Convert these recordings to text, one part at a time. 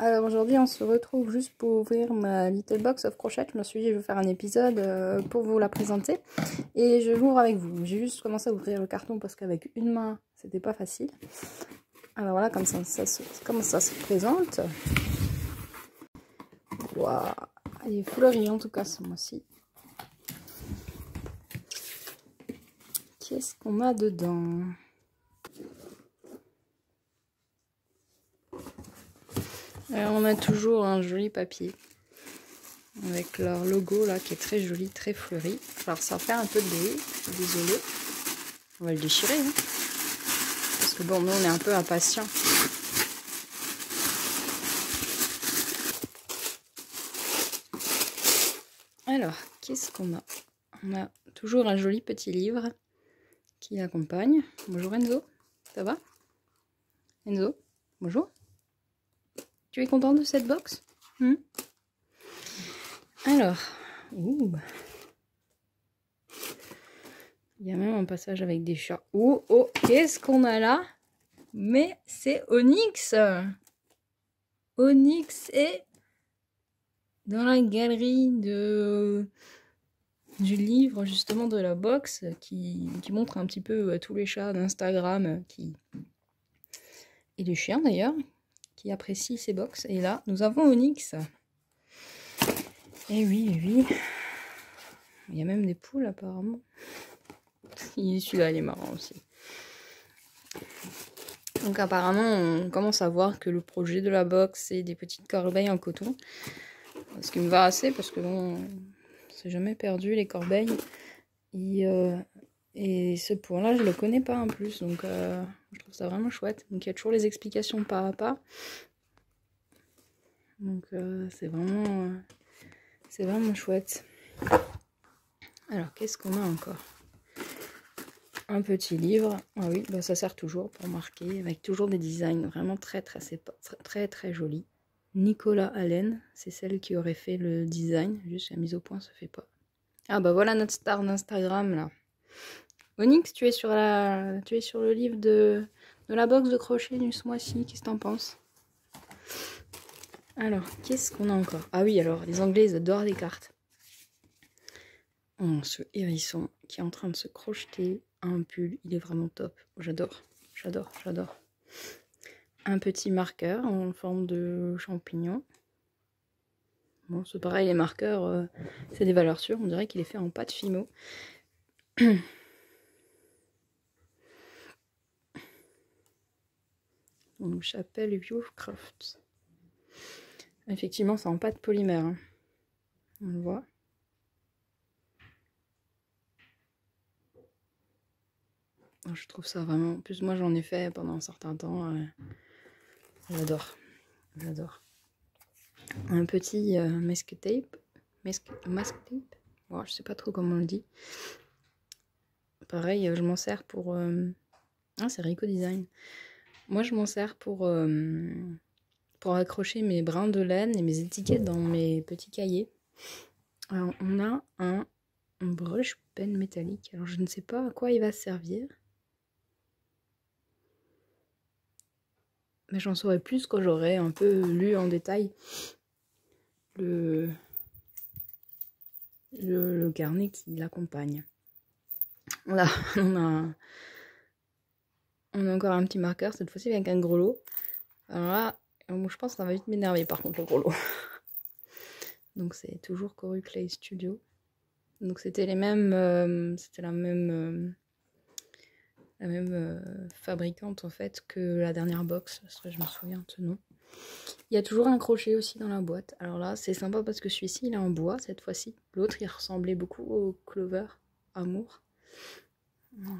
Alors aujourd'hui on se retrouve juste pour ouvrir ma Little Box of Crochet. Je me suis dit je vais faire un épisode pour vous la présenter et je l'ouvre avec vous. J'ai juste commencé à ouvrir le carton parce qu'avec une main c'était pas facile. Alors voilà comme comment ça se présente. Waouh, elle est fleurie en tout cas ce mois-ci. Qu'est-ce qu'on a dedans? Alors on a toujours un joli papier avec leur logo là qui est très joli, très fleuri. Alors ça va faire un peu de bruit, je suis désolée. On va le déchirer hein, parce que bon, nous on est un peu impatients. Alors qu'est-ce qu'on a? On a toujours un joli petit livre qui l'accompagne. Bonjour Enzo, ça va? Enzo, bonjour. Tu es content de cette box? Alors, il y a même un passage avec des chats. Oh, qu'est-ce qu'on a là? Mais c'est Onyx. Onyx est dans la galerie du livre justement de la box qui montre un petit peu tous les chats d'Instagram et les chiens d'ailleurs qui apprécient ces box. Et là, nous avons Onyx. Et oui. Il y a même des poules apparemment. Celui-là, il est marrant aussi. Donc apparemment, on commence à voir que le projet de la box, c'est des petites corbeilles en coton. Ce qui me va assez parce que bon, c'est jamais perdu les corbeilles. Et ce point-là, je le connais pas en plus. Donc je trouve ça vraiment chouette. Donc il y a toujours les explications pas à pas. Donc c'est vraiment chouette. Alors qu'est-ce qu'on a encore? Un petit livre. Ah oui, bah ça sert toujours pour marquer avec toujours des designs vraiment très jolis. Nicolas Allen, c'est celle qui aurait fait le design. Juste la mise au point, ça fait pas. Ah bah voilà notre star d'Instagram là. Onyx, tu es sur le livre de la box de crochet du ce mois-ci. Qu'est-ce que t'en penses? Alors, qu'est-ce qu'on a encore? Ah oui, alors, les Anglais, ils adorent les cartes. Oh, ce hérisson qui est en train de se crocheter un pull, il est vraiment top. J'adore. Un petit marqueur en forme de champignon. Bon, c'est pareil, les marqueurs, c'est des valeurs sûres. On dirait qu'il est fait en pâte Fimo. Donc, Chapelle Viewcraft. Effectivement, c'est en pâte polymère. Hein. On le voit. Je trouve ça vraiment... En plus, moi, j'en ai fait pendant un certain temps. J'adore. Un petit mask tape. Mask tape. Bon, je sais pas trop comment on le dit. Pareil, je m'en sers pour... Ah, c'est Rico Design. Moi, je m'en sers pour accrocher mes brins de laine et mes étiquettes dans mes petits cahiers. Alors, on a un brush pen métallique. Alors, je ne sais pas à quoi il va servir. Mais j'en saurai plus quand j'aurai un peu lu en détail le carnet qui l'accompagne. Voilà, on a encore un petit marqueur, cette fois-ci avec un gros lot. Alors là, je pense que ça va vite m'énerver par contre le gros lot. Donc c'est toujours Koru Clay Studio. Donc c'était les mêmes, c'était la même fabricante en fait que la dernière box, parce que je me souviens de ce nom. Il y a toujours un crochet aussi dans la boîte. Alors là, c'est sympa parce que celui-ci, il est en bois cette fois-ci. L'autre, il ressemblait beaucoup au Clover Amour.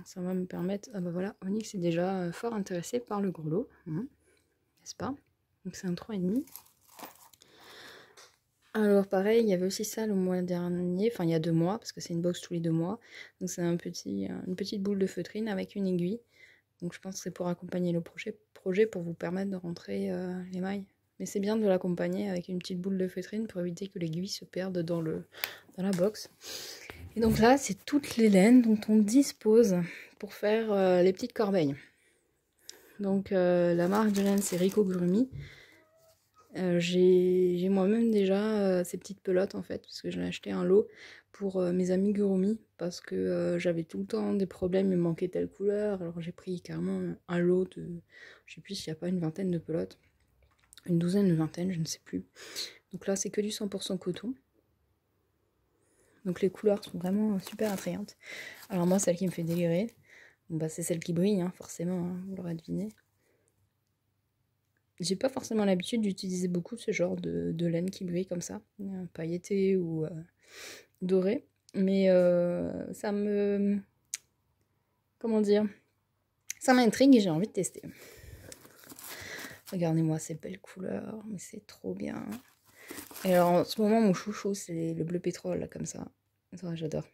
Ça va me permettre... Ah bah voilà, Onyx est déjà fort intéressé par le gros lot. N'est-ce pas? Donc c'est un 3,5. Alors pareil, il y avait aussi ça le mois dernier. Enfin, il y a 2 mois, parce que c'est une box tous les 2 mois. Donc c'est une petite boule de feutrine avec une aiguille. Donc je pense que c'est pour accompagner le projet pour vous permettre de rentrer les mailles. Mais c'est bien de l'accompagner avec une petite boule de feutrine pour éviter que l'aiguille se perde dans la box. Et donc là, c'est toutes les laines dont on dispose pour faire les petites corbeilles. Donc la marque de laine, c'est Rico Gurumi. J'ai moi-même déjà ces petites pelotes en fait, parce que j'ai acheté un lot pour mes amis Gurumi, parce que j'avais tout le temps des problèmes, il me manquait telle couleur, alors j'ai pris carrément un lot de, je sais plus s'il n'y a pas une vingtaine de pelotes, une douzaine, une vingtaine, je ne sais plus. Donc là c'est que du 100% coton. Donc les couleurs sont vraiment super attrayantes. Alors moi celle qui me fait délirer, bon, bah, c'est celle qui brille, hein, forcément, hein, vous l'aurez deviné. J'ai pas forcément l'habitude d'utiliser beaucoup ce genre de laine qui brille comme ça, pailletée ou dorée. Mais ça me... Comment dire? Ça m'intrigue et j'ai envie de tester. Regardez-moi ces belles couleurs, mais c'est trop bien. Et alors en ce moment, mon chouchou, c'est le bleu pétrole, là, comme ça. Ça, j'adore.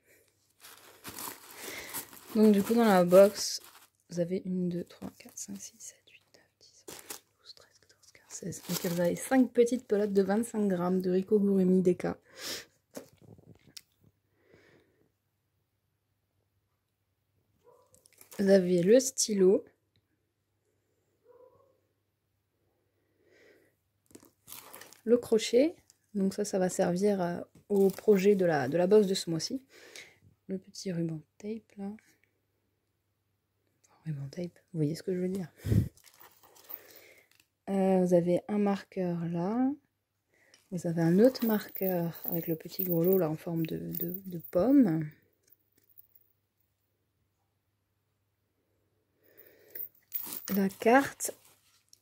Donc du coup, dans la box, vous avez 1, 2, 3, 4, 5, 6, 7, 8, 9, 10, 12, 13, 14, 15, 16. Donc vous avez 5 petites pelotes de 25 grammes de Rico Gurumi Deka. Vous avez le stylo. Le crochet. Donc ça va servir au projet de la box de ce mois-ci. Le petit ruban tape là. Ruban tape, vous voyez ce que je veux dire. Vous avez un marqueur là. Vous avez un autre marqueur avec le petit gros lot là en forme de pomme. La carte,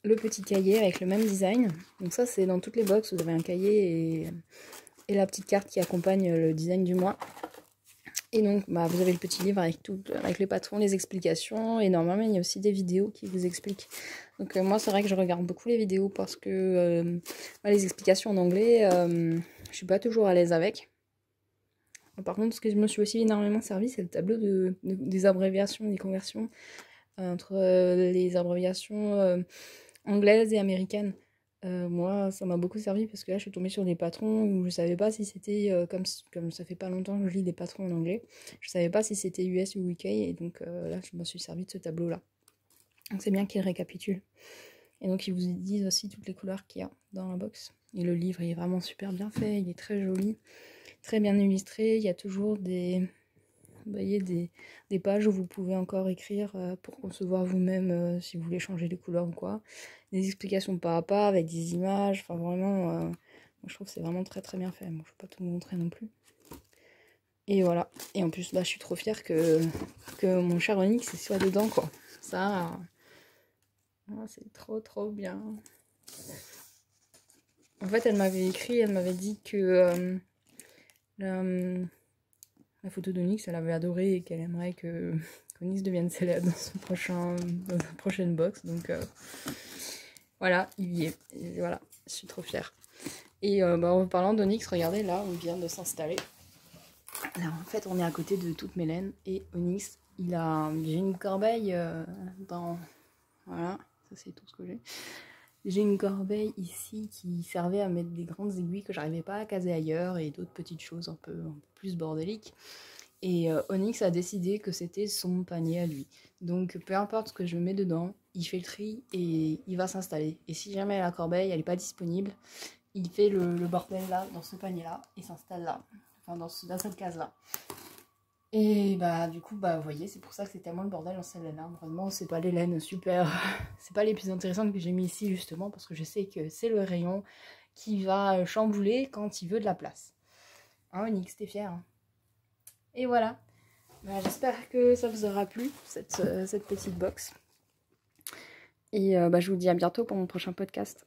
le petit cahier avec le même design. Donc ça c'est dans toutes les box, vous avez un cahier et la petite carte qui accompagne le design du mois. Et donc bah, vous avez le petit livre avec les patrons, les explications, et normalement il y a aussi des vidéos qui vous expliquent. Donc moi c'est vrai que je regarde beaucoup les vidéos parce que les explications en anglais, je suis pas toujours à l'aise avec. Par contre ce que je me suis aussi énormément servi, c'est le tableau des abréviations, des conversions entre les abréviations anglaises et américaines. Moi, ça m'a beaucoup servi parce que là, je suis tombée sur des patrons où je savais pas si c'était, comme ça fait pas longtemps que je lis des patrons en anglais, je savais pas si c'était US ou UK, et donc là, je me suis servi de ce tableau-là. Donc c'est bien qu'il récapitule. Et donc, ils vous disent aussi toutes les couleurs qu'il y a dans la box. Et le livre, il est vraiment super bien fait, il est très joli, très bien illustré. Il y a toujours des pages où vous pouvez encore écrire pour concevoir vous-même si vous voulez changer les couleurs ou quoi. Des explications pas à pas avec des images, enfin vraiment, moi, je trouve que c'est vraiment très très bien fait. Bon, je ne vais pas tout vous montrer non plus. Et voilà. Et en plus, bah, je suis trop fière que mon cher Onyx soit dedans, quoi. Ça, c'est trop trop bien. En fait, elle m'avait écrit, elle m'avait dit que la photo d'Onyx, elle avait adoré et qu'elle aimerait que Onyx devienne célèbre dans sa prochaine box. Donc voilà, il y est. Et voilà, je suis trop fière. Et en parlant d'Onyx, regardez là où il vient de s'installer. Là, en fait, on est à côté de toute Mélène et Onyx, j'ai une corbeille dans... Voilà, ça c'est tout ce que j'ai. J'ai une corbeille ici qui servait à mettre des grandes aiguilles que j'arrivais pas à caser ailleurs et d'autres petites choses un peu plus bordéliques. Et Onyx a décidé que c'était son panier à lui. Donc peu importe ce que je mets dedans, il fait le tri et il va s'installer. Et si jamais la corbeille elle n'est pas disponible, il fait le bordel là, dans ce panier là, et s'installe là. Enfin dans cette case là. Et bah du coup bah vous voyez, c'est pour ça que c'est tellement le bordel dans cette laine là. Vraiment c'est pas les laines super, c'est pas les plus intéressantes que j'ai mis ici justement parce que je sais que c'est le rayon qui va chambouler quand il veut de la place. Hein Onyx, t'es fier hein. Et voilà, bah, j'espère que ça vous aura plu cette petite box. Et je vous dis à bientôt pour mon prochain podcast.